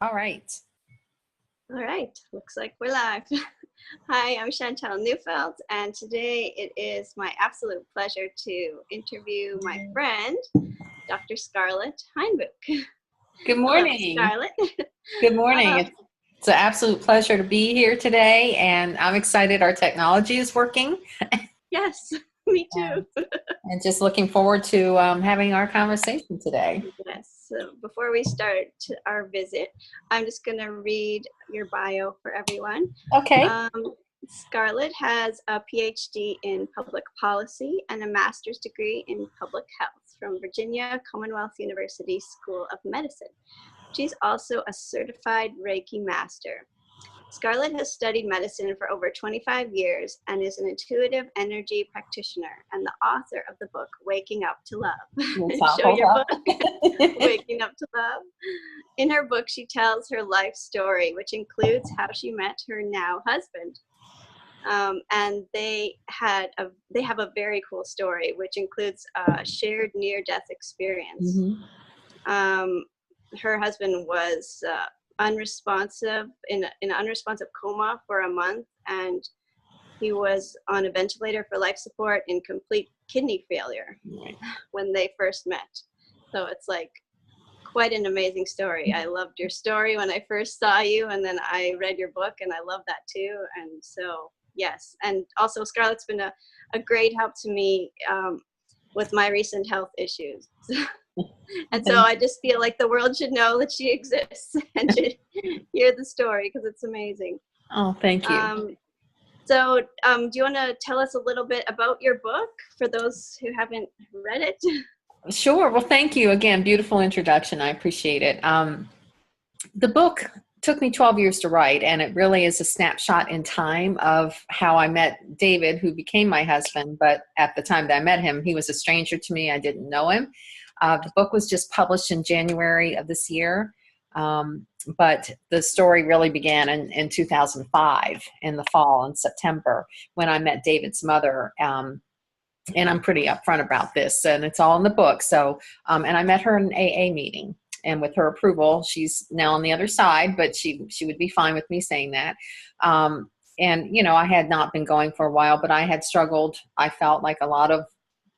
All right. All right, looks like we're live. Hi, I'm Chantal Neufeld, and today it is my absolute pleasure to interview my friend, Dr. Scarlett Heinbuch. Good Hello, morning. Scarlett. Good morning. Uh, It's an absolute pleasure to be here today, and I'm excited our technology is working yes, me and, too. and just looking forward to having our conversation today. Yes, so before we start our visit, I'm just going to read your bio for everyone. Okay. Um, Scarlett has a PhD in public policy and a master's degree in public health from Virginia Commonwealth University School of Medicine. She's also a certified Reiki master. Scarlett has studied medicine for over 25 years and is an intuitive energy practitioner and the author of the book, Waking Up to We'll Love. talk. Show Hold your up. book, Waking Up to Love. In her book, she tells her life story, which includes how she met her now husband. And they have a very cool story, which includes a shared near-death experience. Mhm. Her husband was unresponsive in an unresponsive coma for a month, and he was on a ventilator for life support in complete kidney failure Right. when they first met. So it's like quite an amazing story. I loved your story when I first saw you, and then I read your book, and I love that too. And so, yes. And also, Scarlett's been a great help to me with my recent health issues. And so I just feel like the world should know that she exists and should hear the story because it's amazing. Oh, thank you. Do you want to tell us a little bit about your book for those who haven't read it? Sure. Well, thank you again. Beautiful introduction. I appreciate it. The book took me 12 years to write, and it really is a snapshot in time of how I met David, who became my husband. But at the time that I met him, he was a stranger to me. I didn't know him. The book was just published in January of this year. But the story really began in 2005 in the fall, in September, when I met David's mother. And I'm pretty upfront about this, and it's all in the book. So, and I met her in an AA meeting, and with her approval, she's now on the other side, but she would be fine with me saying that. And I had not been going for a while, but I had struggled. I felt like a lot of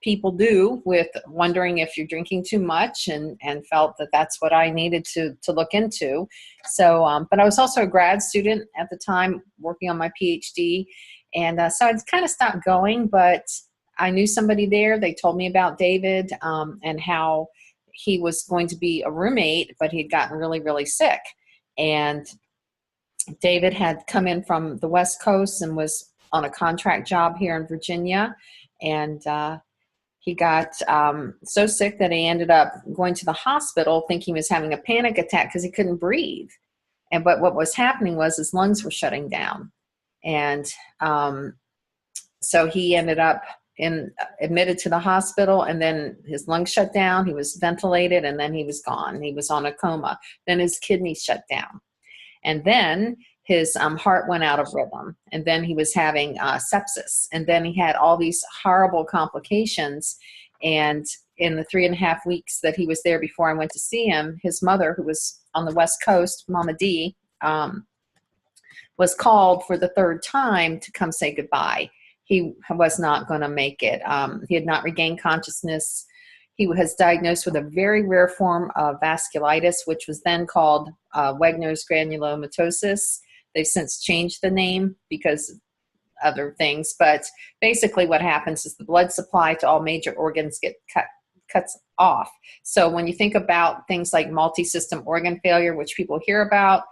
people do with wondering if you're drinking too much, and felt that that's what I needed to look into. So, but I was also a grad student at the time working on my PhD, and so I kind of stopped going, but I knew somebody there. They told me about David, and how he was going to be a roommate, but he'd gotten really, really sick. And David had come in from the West Coast and was on a contract job here in Virginia. And he got so sick that he ended up going to the hospital thinking he was having a panic attack because he couldn't breathe. But what was happening was his lungs were shutting down. And so he ended up admitted to the hospital, and then his lungs shut down. He was ventilated, and then he was gone. He was on a coma. Then his kidneys shut down, and then his heart went out of rhythm, and then he was having sepsis, and then he had all these horrible complications. And in the 3.5 weeks that he was there before I went to see him, his mother, who was on the West Coast, Mama D, was called for the third time to come say goodbye. He was not going to make it. He had not regained consciousness. He was diagnosed with a very rare form of vasculitis, which was then called Wegener's granulomatosis. They've since changed the name because of other things. But basically what happens is the blood supply to all major organs cuts off. So when you think about things like multi-system organ failure, which people hear about,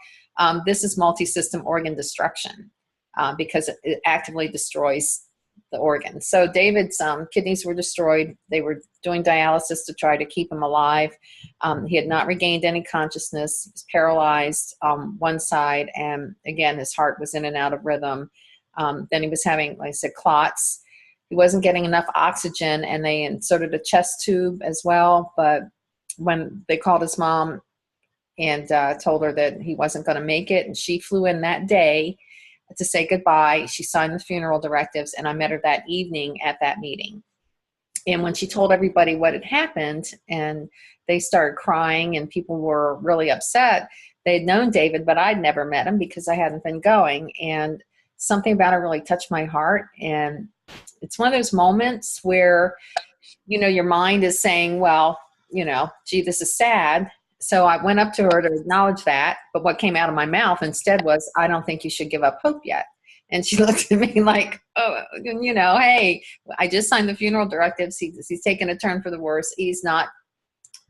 this is multi-system organ destruction because it actively destroys the organ. So David's kidneys were destroyed. They were doing dialysis to try to keep him alive. He had not regained any consciousness. He was paralyzed one side, and again, his heart was in and out of rhythm. Then he was having, like I said, clots. He wasn't getting enough oxygen, and they inserted a chest tube as well. But when they called his mom and told her that he wasn't going to make it, and she flew in that day to say goodbye. She signed the funeral directives, and I met her that evening at that meeting. And when she told everybody what had happened, and they started crying and people were really upset, they had known David, but I'd never met him because I hadn't been going. And something about it really touched my heart. And it's one of those moments where, you know, your mind is saying, well, you know, gee, this is sad. So I went up to her to acknowledge that. But what came out of my mouth instead was, I don't think you should give up hope yet. And she looked at me like, oh, you know, hey, I just signed the funeral directives. He's taken a turn for the worse. He's not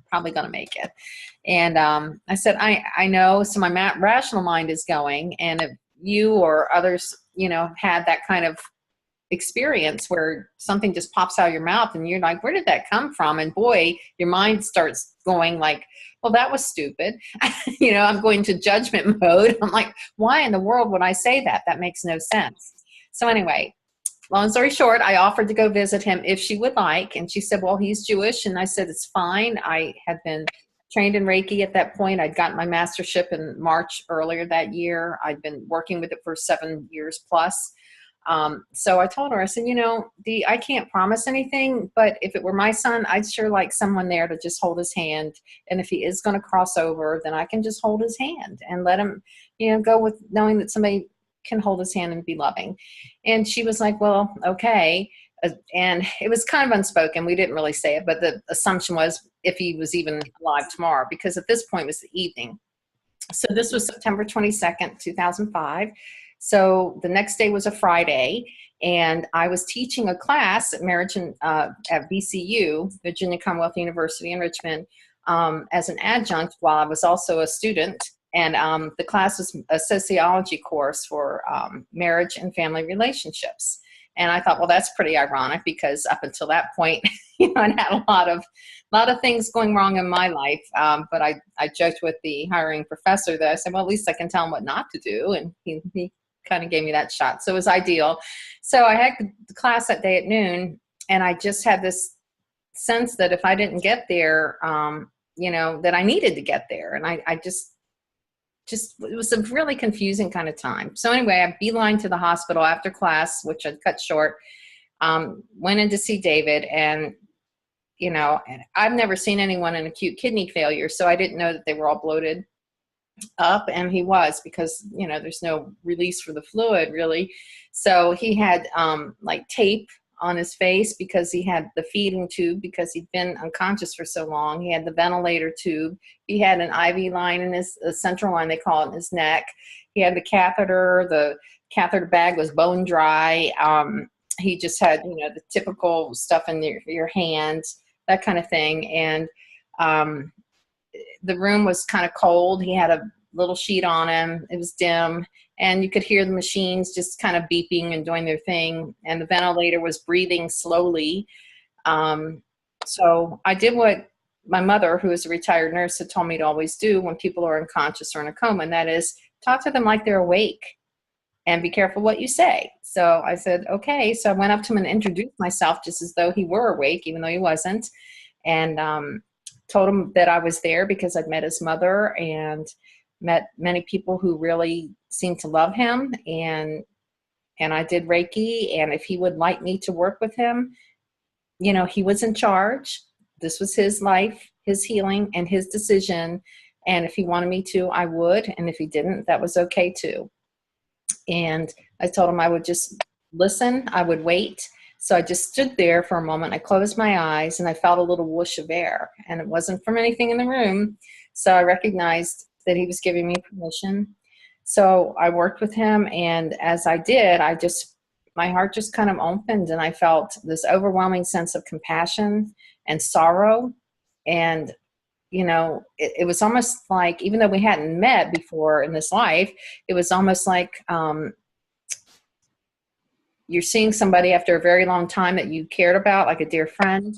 probably going to make it. And I said, I know. So my rational mind is going. And if you or others, you know, had that kind of experience where something just pops out of your mouth and you're like, where did that come from? And boy, your mind starts going like, well, that was stupid. You know, I'm going to judgment mode. I'm like, why in the world would I say that? That makes no sense. So anyway, long story short, I offered to go visit him if she would like. And she said, well, he's Jewish. And I said, it's fine. I had been trained in Reiki at that point. I'd gotten my mastership in March earlier that year. I'd been working with it for 7 years plus. So I told her, I said, you know, I can't promise anything, but if it were my son, I'd sure like someone there to just hold his hand. And if he is going to cross over, then I can just hold his hand and let him, you know, go with knowing that somebody can hold his hand and be loving. And she was like, well, okay. And it was kind of unspoken. We didn't really say it, but the assumption was if he was even alive tomorrow, because at this point it was the evening. So this was September 22nd, 2005. So the next day was a Friday, and I was teaching a class at marriage and at VCU, Virginia Commonwealth University in Richmond, as an adjunct while I was also a student. And the class was a sociology course for marriage and family relationships. And I thought, well, that's pretty ironic because up until that point, you know, I had a lot of things going wrong in my life. But I joked with the hiring professor that I said, well, at least I can tell him what not to do. And he kind of gave me that shot. So it was ideal. So I had the class that day at noon, and I just had this sense that if I didn't get there, you know, that I needed to get there. And I just it was a really confusing kind of time. So anyway, I beelined to the hospital after class, which I'd cut short, went in to see David. And, you know, I've never seen anyone in acute kidney failure, so I didn't know that they were all bloated up, and he was, because, you know, there's no release for the fluid really. So he had like tape on his face because he had the feeding tube because he'd been unconscious for so long. He had the ventilator tube. He had an IV line in his central line, they call it, in his neck. He had the catheter. The catheter bag was bone dry. He just had, you know, the typical stuff in your hands, that kind of thing. And the room was kind of cold. He had a little sheet on him. It was dim, and you could hear the machines just kind of beeping and doing their thing. And the ventilator was breathing slowly. So I did what my mother, who is a retired nurse, had told me to always do when people are unconscious or in a coma, and that is talk to them like they're awake and be careful what you say. So I said, okay. So I went up to him and introduced myself just as though he were awake, even though he wasn't. And told him that I was there because I'd met his mother and met many people who really seemed to love him. And I did Reiki. And if he would like me to work with him, you know, he was in charge. This was his life, his healing, and his decision. And if he wanted me to, I would. And if he didn't, that was okay too. And I told him I would just listen. I would wait. So I just stood there for a moment. I closed my eyes and I felt a little whoosh of air, and it wasn't from anything in the room. So I recognized that he was giving me permission. So I worked with him. And as I did, my heart just kind of opened, and I felt this overwhelming sense of compassion and sorrow. And, you know, it was almost like, even though we hadn't met before in this life, it was almost like, you're seeing somebody after a very long time that you cared about, like a dear friend,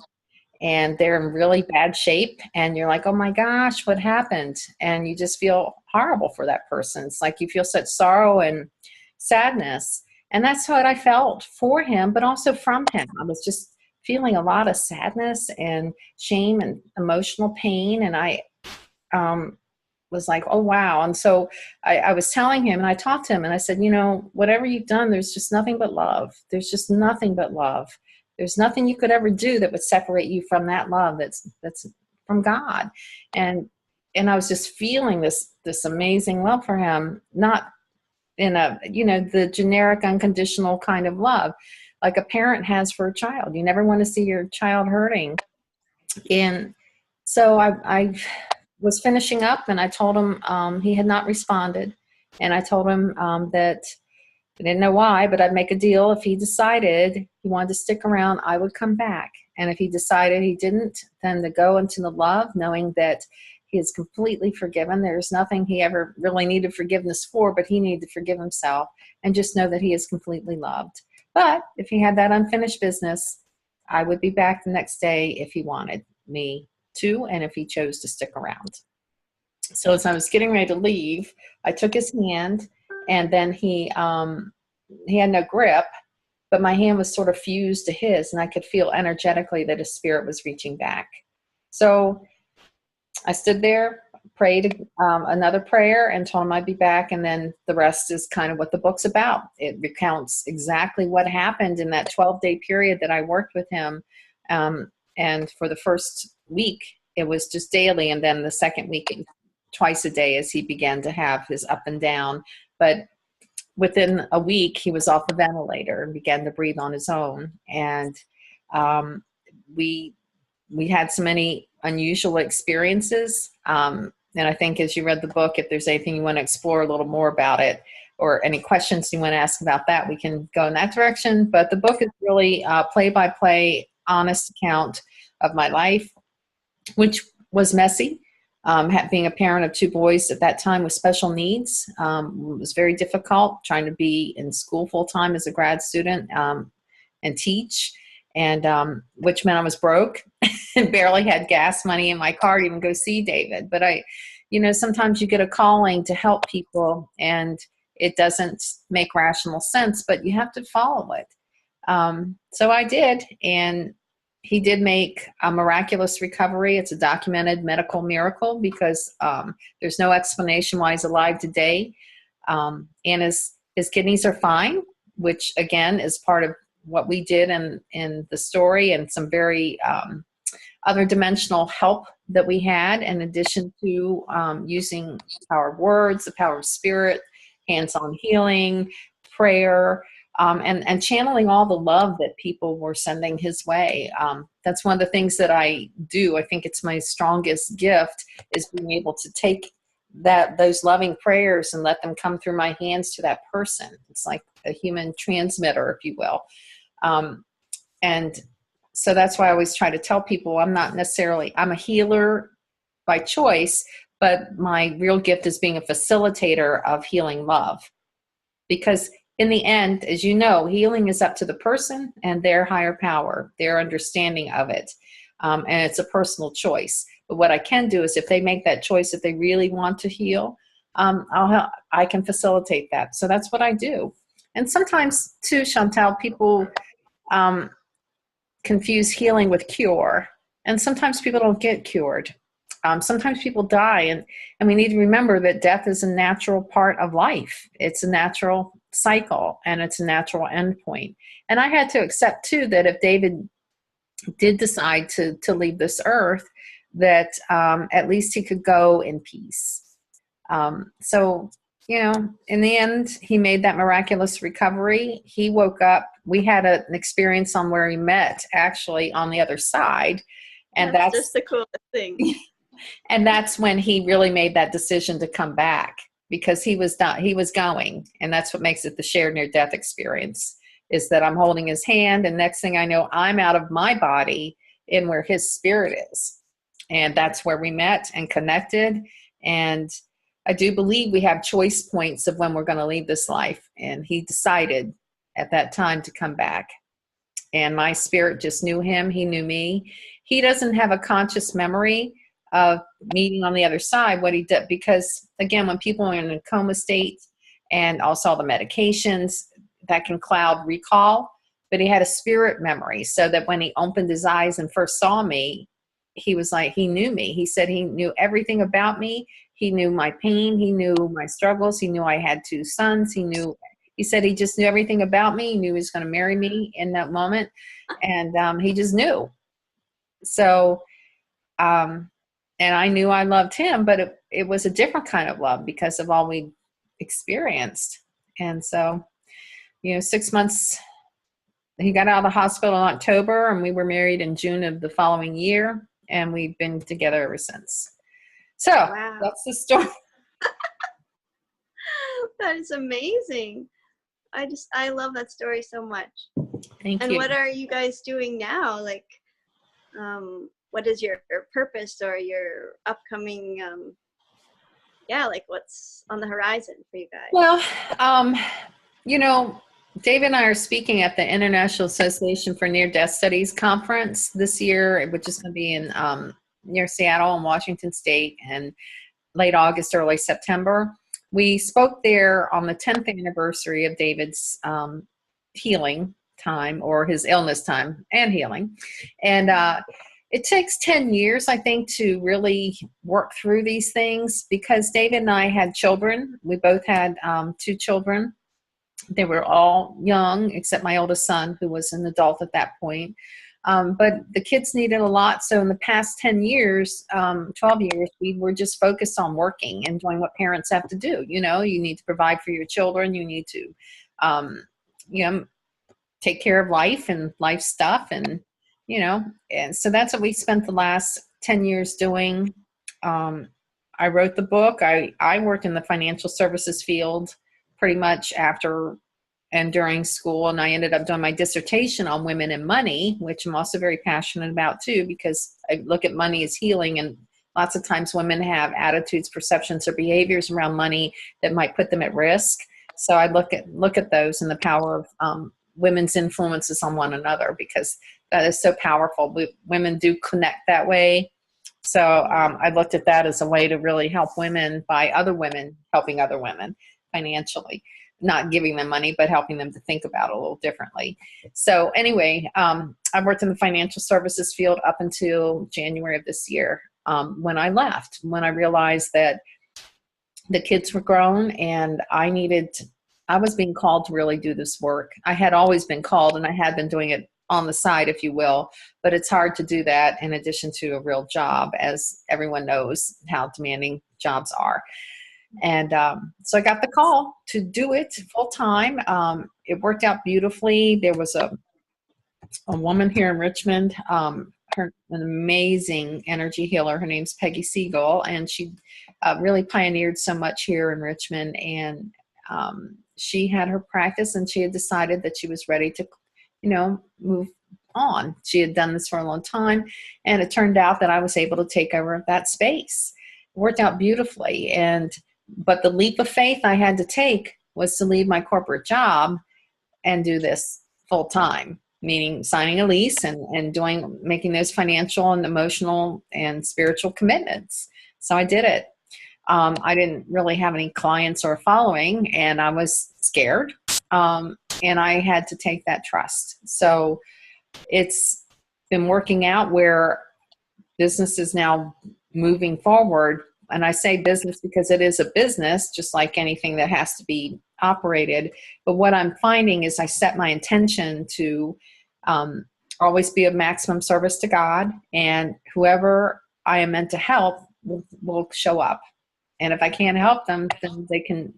and they're in really bad shape. And you're like, oh my gosh, what happened? And you just feel horrible for that person. It's like you feel such sorrow and sadness. And that's what I felt for him, but also from him. I was just feeling a lot of sadness and shame and emotional pain. And I was like, oh, wow. And so I was telling him, and I talked to him, and I said, you know, whatever you've done, there's just nothing but love. There's just nothing but love. There's nothing you could ever do that would separate you from that love that's from God. And and I was just feeling this amazing love for him, not in a, the generic unconditional kind of love like a parent has for a child. You never want to see your child hurting. And so I was finishing up, and I told him he had not responded. And I told him that I didn't know why, but I'd make a deal. If he decided he wanted to stick around, I would come back. And if he decided he didn't, then to go into the love, knowing that he is completely forgiven. There's nothing he ever really needed forgiveness for, but he needed to forgive himself, and just know that he is completely loved. But if he had that unfinished business, I would be back the next day if he wanted me to, and if he chose to stick around. So as I was getting ready to leave, I took his hand, and then he had no grip, but my hand was sort of fused to his, and I could feel energetically that his spirit was reaching back. So I stood there, prayed another prayer, and told him I'd be back, and then the rest is kind of what the book's about. It recounts exactly what happened in that 12-day period that I worked with him. And for the first week, it was just daily, and then the second week, twice a day as he began to have his up and down. But within a week, he was off the ventilator and began to breathe on his own. And we had so many unusual experiences. And I think as you read the book, if there's anything you want to explore a little more about it, or any questions you want to ask about that, we can go in that direction. But the book is really a play-by-play, honest account of my life, which was messy. Being a parent of two boys at that time with special needs was very difficult, trying to be in school full-time as a grad student and teach, and which meant I was broke and barely had gas money in my car to even go see David. But sometimes you get a calling to help people, and it doesn't make rational sense, but you have to follow it. So I did, and he did make a miraculous recovery. It's a documented medical miracle because there's no explanation why he's alive today. And his kidneys are fine, which again is part of what we did in the story, and some very other dimensional help that we had, in addition to using the power of words, the power of spirit, hands-on healing, prayer, and channeling all the love that people were sending his way. That's one of the things that I do. I think it's my strongest gift, is being able to take those loving prayers and let them come through my hands to that person. It's like a human transmitter, if you will. And so that's why I always try to tell people I'm a healer by choice, but my real gift is being a facilitator of healing love. Because in the end, as you know, healing is up to the person and their higher power, their understanding of it. And it's a personal choice. But what I can do is, if they make that choice, if they really want to heal, I can facilitate that. So that's what I do. And sometimes too, Chantal, people confuse healing with cure. And sometimes people don't get cured. Sometimes people die, and we need to remember that death is a natural part of life. It's a natural cycle, and it's a natural endpoint. And I had to accept too that if David did decide to leave this earth, that at least he could go in peace. So in the end, he made that miraculous recovery. He woke up. We had an experience on where he met, actually, on the other side. And that's just the coolest thing. And that's when he really made that decision to come back, because he was going. And that's what makes it the shared near-death experience, is that I'm holding his hand, and next thing I know, I'm out of my body in where his spirit is. And that's where we met and connected. And I do believe we have choice points of when we're going to leave this life. And he decided at that time to come back. And my spirit just knew him. He knew me. He doesn't have a conscious memory of meeting on the other side, what he did, because again, when people are in a coma state, and also all the medications, that can cloud recall, but he had a spirit memory, so that when he opened his eyes and first saw me, he was like, he knew me. He said he knew everything about me. He knew my pain. He knew my struggles. He knew I had 2 sons. He said he just knew everything about me. He knew he was going to marry me in that moment. And he just knew. So, and I knew I loved him, but it was a different kind of love because of all we experienced. And so, 6 months, he got out of the hospital in October, and we were married in June of the following year, and we've been together ever since. So Wow. that's the story. That is amazing. I love that story so much. Thank and you. what are you guys doing now? Like, what is your purpose or your upcoming, like what's on the horizon for you guys? Well, Dave and I are speaking at the International Association for Near-Death Studies conference this year, which is going to be in near Seattle in Washington State in late August, early September. We spoke there on the 10th anniversary of David's healing time, or his illness time and healing. And it takes 10 years, I think, to really work through these things, because David and I had children. We both had 2 children. They were all young, except my oldest son, who was an adult at that point. But the kids needed a lot. So in the past 10 years, 12 years, we were just focused on working and doing what parents have to do. You need to provide for your children. You need to, take care of life and life stuff. And so that's what we spent the last 10 years doing. I wrote the book. I worked in the financial services field pretty much after and during school, and I ended up doing my dissertation on women and money, which I'm also very passionate about too, because I look at money as healing, and lots of times women have attitudes, perceptions, or behaviors around money that might put them at risk. So I look at those and the power of women's influences on one another, because that is so powerful. Women do connect that way. So I looked at that as a way to really help women by other women helping other women financially, not giving them money, but helping them to think about it a little differently. So anyway, I worked in the financial services field up until January of this year, when I left, when I realized that the kids were grown and I was being called to really do this work. I had always been called, and I had been doing it on the side, if you will, but it's hard to do that in addition to a real job, as everyone knows how demanding jobs are. And so I got the call to do it full time. It worked out beautifully. There was a woman here in Richmond, an amazing energy healer. Her name's Peggy Siegel, and she really pioneered so much here in Richmond. And she had her practice, and she had decided that she was ready to, move on. She had done this for a long time, and it turned out that I was able to take over that space. It worked out beautifully. But the leap of faith I had to take was to leave my corporate job and do this full time, meaning signing a lease and making those financial and emotional and spiritual commitments. So I did it. I didn't really have any clients or following, and I was scared. And I had to take that trust. So it's been working out where business is now moving forward. And I say business because it is a business, just like anything that has to be operated. But what I'm finding is I set my intention to always be of maximum service to God, and whoever I am meant to help will show up. And if I can't help them, then they can,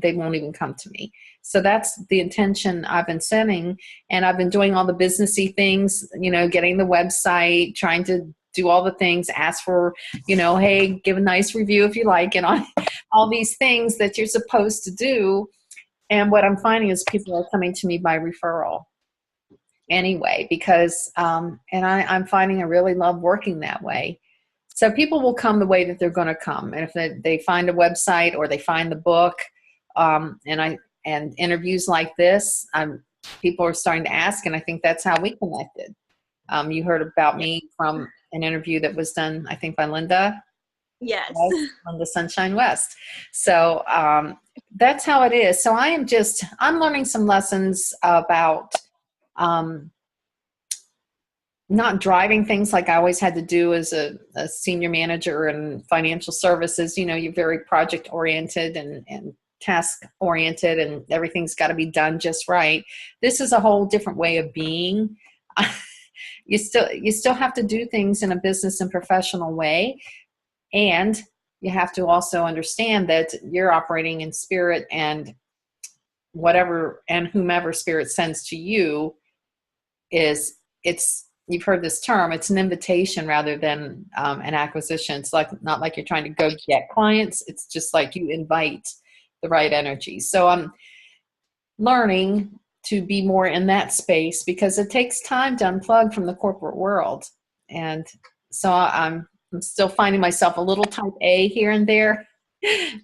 they won't even come to me. So that's the intention I've been setting. And I've been doing all the businessy things, getting the website, trying to do all the things, ask for, hey, give a nice review if you like, and all these things that you're supposed to do. And what I'm finding is people are coming to me by referral anyway, because, and I'm finding I really love working that way. So people will come the way that they're going to come. And if they find a website or they find the book, and interviews like this, people are starting to ask, and I think that's how we connected. You heard about me from an interview that was done, I think, by Linda. Yes. Linda Sunshine West. So that's how it is. So I'm learning some lessons about not driving things like I always had to do as a senior manager in financial services. You're very project oriented and task oriented, and everything's got to be done just right. This is a whole different way of being. You still have to do things in a business and professional way, And you have to also understand that you're operating in spirit, and whatever and whomever spirit sends to you you've heard this term, it's an invitation rather than an acquisition. It's like, not like you're trying to go get clients. It's just like you invite the right energy. So I'm learning to be more in that space, because it takes time to unplug from the corporate world. And so I'm still finding myself a little type A here and there,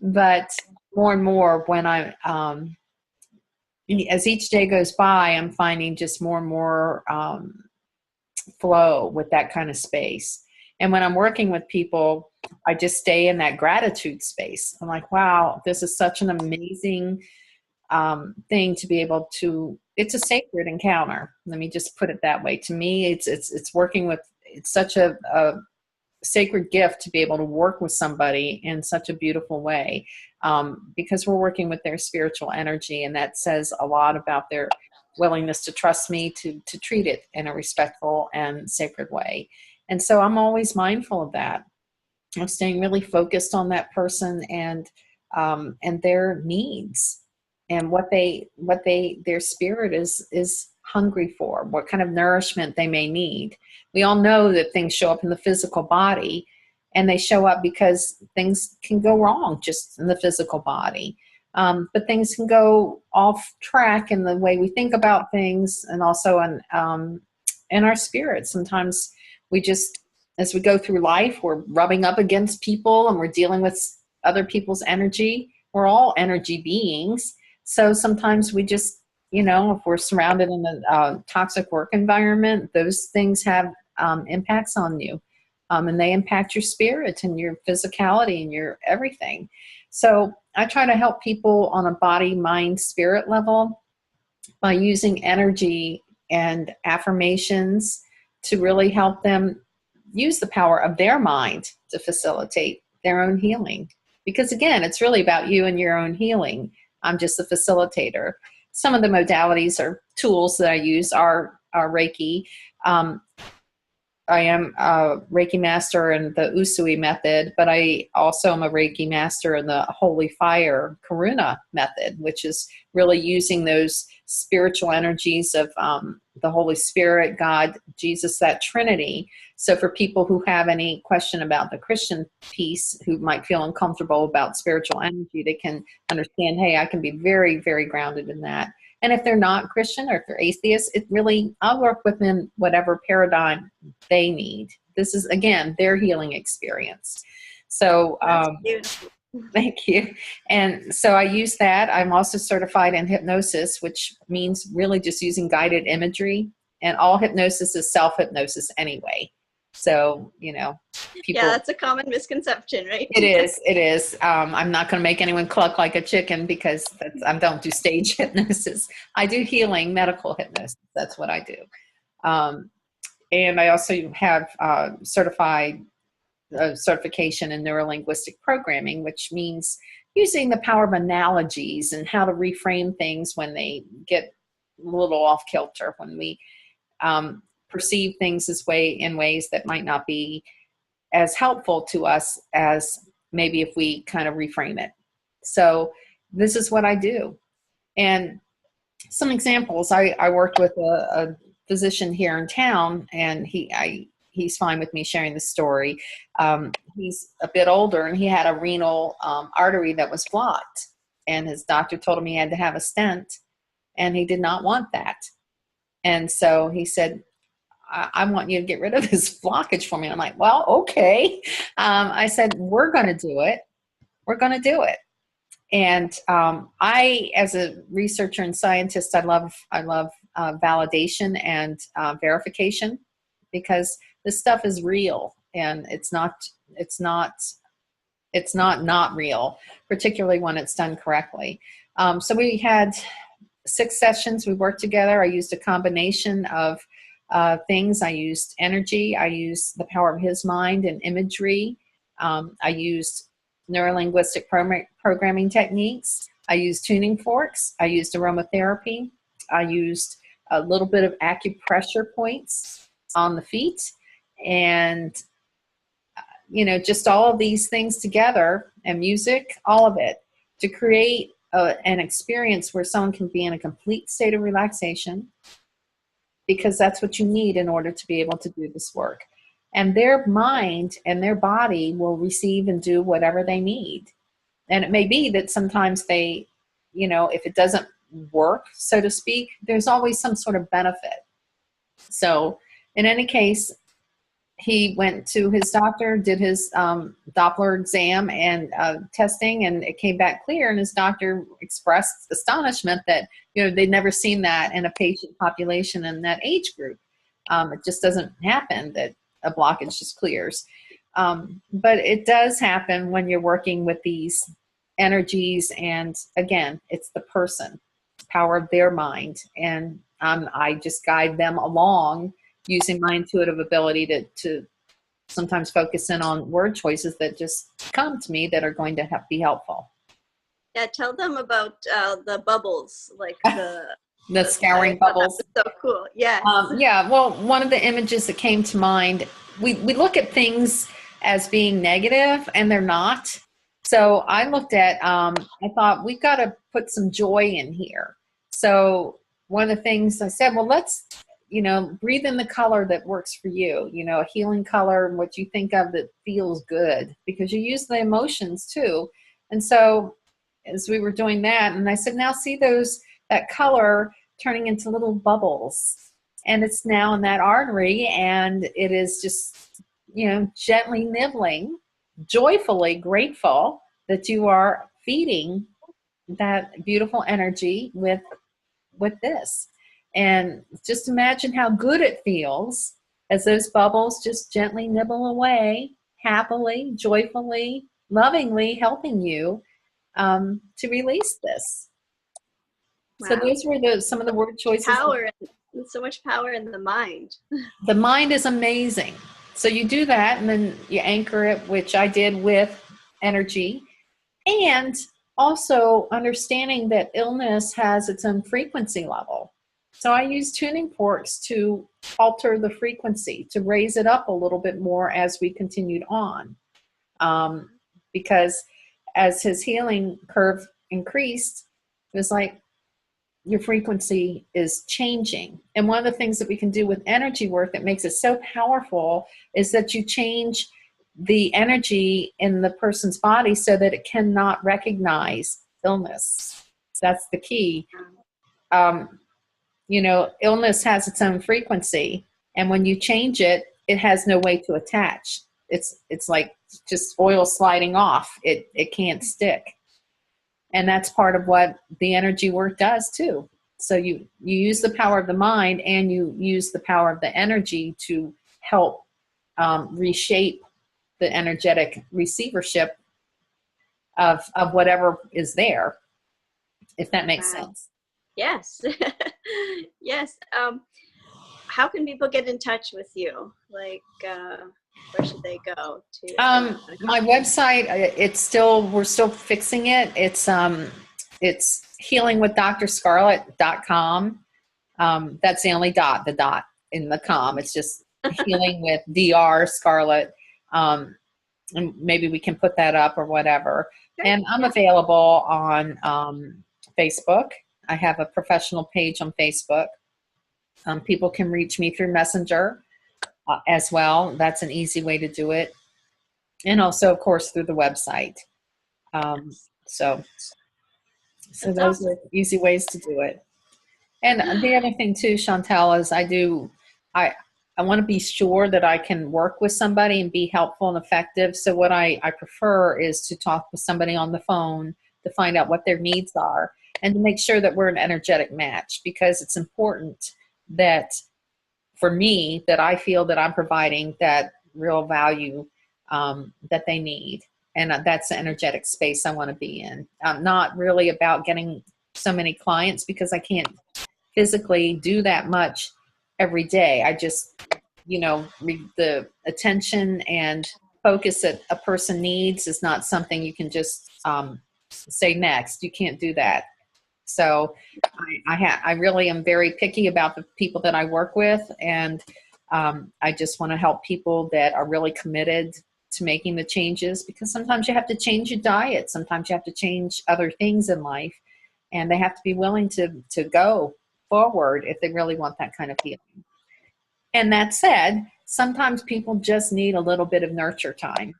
but more and more when as each day goes by, I'm finding just more and more flow with that kind of space. And when I'm working with people, I just stay in that gratitude space. I'm like, wow, this is such an amazing thing to be able to, it's a sacred encounter. Let me just put it that way. To me, it's working with, it's such a sacred gift to be able to work with somebody in such a beautiful way, because we're working with their spiritual energy, and that says a lot about their willingness to trust me to treat it in a respectful and sacred way. And so I'm always mindful of that. I'm staying really focused on that person and their needs, and what their spirit is hungry for, what kind of nourishment they may need. We all know that things show up in the physical body, and they show up because things can go wrong just in the physical body. But things can go off track in the way we think about things, and also in our spirit. Sometimes we just, as we go through life, we're rubbing up against people and we're dealing with other people's energy. We're all energy beings. So sometimes we just, if we're surrounded in a toxic work environment, those things have impacts on you. And they impact your spirit and your physicality and your everything. So I try to help people on a body, mind, spirit level by using energy and affirmations to really help them use the power of their mind to facilitate their own healing. Because again, it's really about you and your own healing. I'm just a facilitator. Some of the modalities or tools that I use are Reiki. I am a Reiki master in the Usui method, but I also am a Reiki master in the Holy Fire Karuna method, which is really using those spiritual energies of the Holy Spirit, God, Jesus, that Trinity. So for people who have any question about the Christian piece, who might feel uncomfortable about spiritual energy, they can understand, hey, I can be very, very grounded in that. And if they're not Christian or if they're atheists, I'll work within whatever paradigm they need. This is, again, their healing experience. So thank you. And so I use that. I'm also certified in hypnosis, which means really just using guided imagery. And all hypnosis is self-hypnosis anyway. So, people. Yeah, that's a common misconception, right? It is. I'm not going to make anyone cluck like a chicken, because I don't do stage hypnosis. I do healing, medical hypnosis. That's what I do. And I also have certification in neurolinguistic programming, which means using the power of analogies and how to reframe things when they get a little off kilter, when we perceive things in ways that might not be as helpful to us as maybe if we kind of reframe it. So this is what I do. And some examples, I worked with a physician here in town, and he's fine with me sharing the story. He's a bit older, and he had a renal artery that was blocked, and his doctor told him he had to have a stent, and he did not want that. And so he said, I want you to get rid of this blockage for me. And I'm like, well, okay. I said, we're going to do it. We're going to do it. And I, as a researcher and scientist, I love validation and verification, because this stuff is real, and it's not real, particularly when it's done correctly. So we had 6 sessions. We worked together. I used a combination of things. I used energy. I used the power of his mind and imagery. I used neurolinguistic programming techniques. I used tuning forks. I used aromatherapy. I used a little bit of acupressure points on the feet. And just all of these things together, and music, all of it, to create an experience where someone can be in a complete state of relaxation, because that's what you need in order to be able to do this work. And their mind and their body will receive and do whatever they need. And it may be that sometimes they, if it doesn't work, so to speak, there's always some sort of benefit. So in any case, he went to his doctor, did his Doppler exam and testing, and it came back clear. And his doctor expressed astonishment that, they'd never seen that in a patient population in that age group. It just doesn't happen that a blockage just clears. But it does happen when you're working with these energies. And again, it's the person, power of their mind. And I just guide them along using my intuitive ability to sometimes focus in on word choices that just come to me that are going to be helpful. Yeah, tell them about the bubbles, like the scouring bubbles. So cool. Yeah. Yeah. Well, one of the images that came to mind, we look at things as being negative, and they're not. So I looked at, I thought we've got to put some joy in here. So one of the things I said, well, let's, breathe in the color that works for you, a healing color, what you think of that feels good, because you use the emotions too. And so as we were doing that, and I said, now see that color turning into little bubbles, and it's now in that artery, and it is just, gently nibbling, joyfully grateful that you are feeding that beautiful energy with this. And just imagine how good it feels as those bubbles just gently nibble away, happily, joyfully, lovingly helping you to release this. Wow. So those were some of the word choices. So much power in the mind. The mind is amazing. So you do that, and then you anchor it, which I did with energy, and also understanding that illness has its own frequency level. So I use tuning forks to alter the frequency, to raise it up a little bit more as we continued on. Because as his healing curve increased, it was like your frequency is changing. And one of the things that we can do with energy work that makes it so powerful is that you change the energy in the person's body so that it cannot recognize illness. That's the key. Illness has its own frequency, and when you change it, it has no way to attach. It's like just oil sliding off. It can't stick. And that's part of what the energy work does too. So you use the power of the mind, and you use the power of the energy to help reshape the energetic receivership of whatever is there, if that makes sense. Yes. Yes. How can people get in touch with you? Like, where should they go to? My website, we're still fixing it. It's healingwithdrscarlett.com. That's the only the dot in the com. It's just healing with Dr. Scarlett. And maybe we can put that up or whatever. Sure. And I'm available on Facebook. I have a professional page on Facebook. People can reach me through Messenger as well. That's an easy way to do it. And also, of course, through the website. So those are easy ways to do it. And the other thing too, Chantel, is I want to be sure that I can work with somebody and be helpful and effective. So what I prefer is to talk with somebody on the phone to find out what their needs are, and to make sure that we're an energetic match, because it's important that for me, that I feel that I'm providing that real value that they need. And that's the energetic space I want to be in. I'm not really about getting so many clients, because I can't physically do that much every day. I just, the attention and focus that a person needs is not something you can just say next. You can't do that. So I really am very picky about the people that I work with, and I just want to help people that are really committed to making the changes, because sometimes you have to change your diet. Sometimes you have to change other things in life, and they have to be willing to go forward if they really want that kind of healing. And that said, sometimes people just need a little bit of nurture time.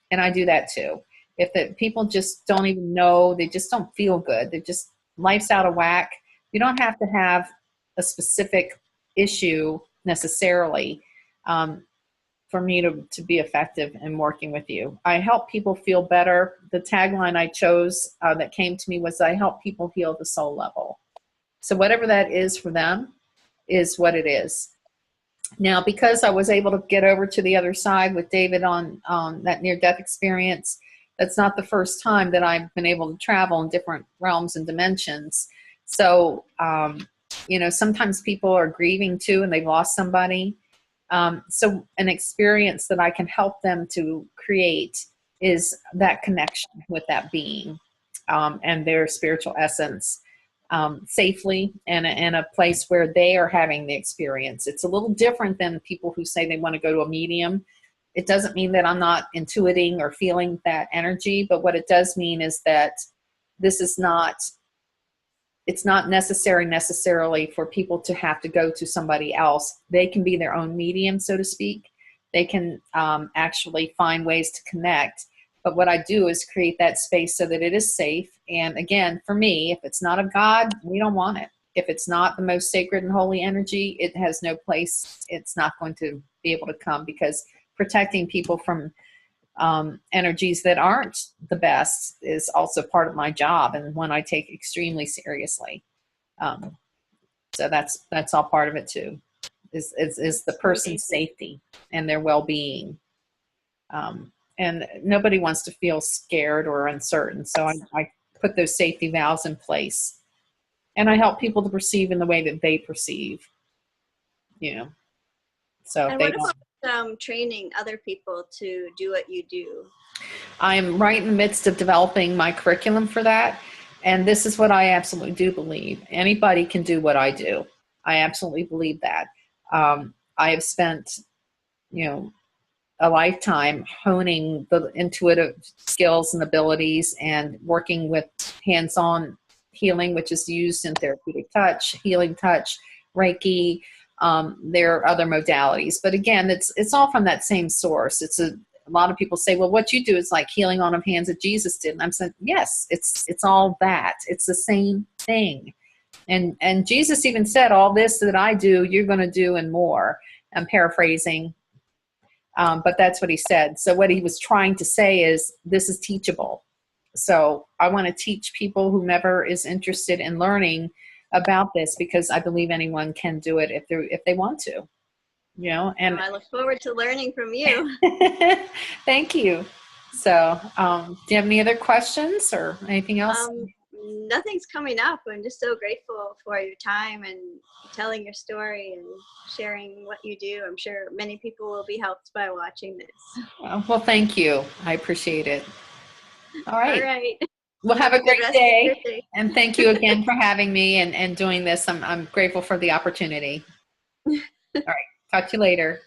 And I do that too. If the people just don't even know, they just don't feel good, they're just, life's out of whack. You don't have to have a specific issue necessarily for me to be effective in working with you. I help people feel better. The tagline I chose that came to me was, I help people heal at the soul level. So whatever that is for them is what it is. Now, because I was able to get over to the other side with David on that near-death experience, that's not the first time that I've been able to travel in different realms and dimensions. So, sometimes people are grieving too, and they've lost somebody. So an experience that I can help them to create is that connection with that being and their spiritual essence. Safely and in a place where they are having the experience. It's a little different than people who say they want to go to a medium. It doesn't mean that I'm not intuiting or feeling that energy, but what it does mean is that this is not, it's not necessarily for people to have to go to somebody else. They can be their own medium, so to speak. They can actually find ways to connect. But what I do is create that space so that it is safe. And again, for me, if it's not a God, we don't want it. If it's not the most sacred and holy energy, it has no place. It's not going to be able to come, because protecting people from energies that aren't the best is also part of my job, and one I take extremely seriously. So that's all part of it too, is the person's safety and their well-being. And nobody wants to feel scared or uncertain. So I put those safety valves in place, and I help people to perceive in the way that they perceive, So and they what about training other people to do what you do? I'm right in the midst of developing my curriculum for that. And this is what I absolutely do believe. Anybody can do what I do. I absolutely believe that. I have spent, a lifetime honing the intuitive skills and abilities and working with hands-on healing, which is used in therapeutic touch, healing touch, Reiki. There are other modalities, but again, it's all from that same source. A lot of people say, well, what you do is like healing on of hands that Jesus did. And I'm saying, yes, it's all that. It's the same thing. And Jesus even said, all this that I do, you're going to do and more. I'm paraphrasing. But that's what he said. So what he was trying to say is, this is teachable. So I want to teach people whomever is interested in learning about this, because I believe anyone can do it if they want to, and I look forward to learning from you. Thank you. So, do you have any other questions or anything else? Nothing's coming up. I'm just so grateful for your time and telling your story and sharing what you do. I'm sure many people will be helped by watching this. Well, thank you. I appreciate it. All right. All right. Well, have a great day. day. And thank you again for having me and doing this. I'm grateful for the opportunity. All right. Talk to you later.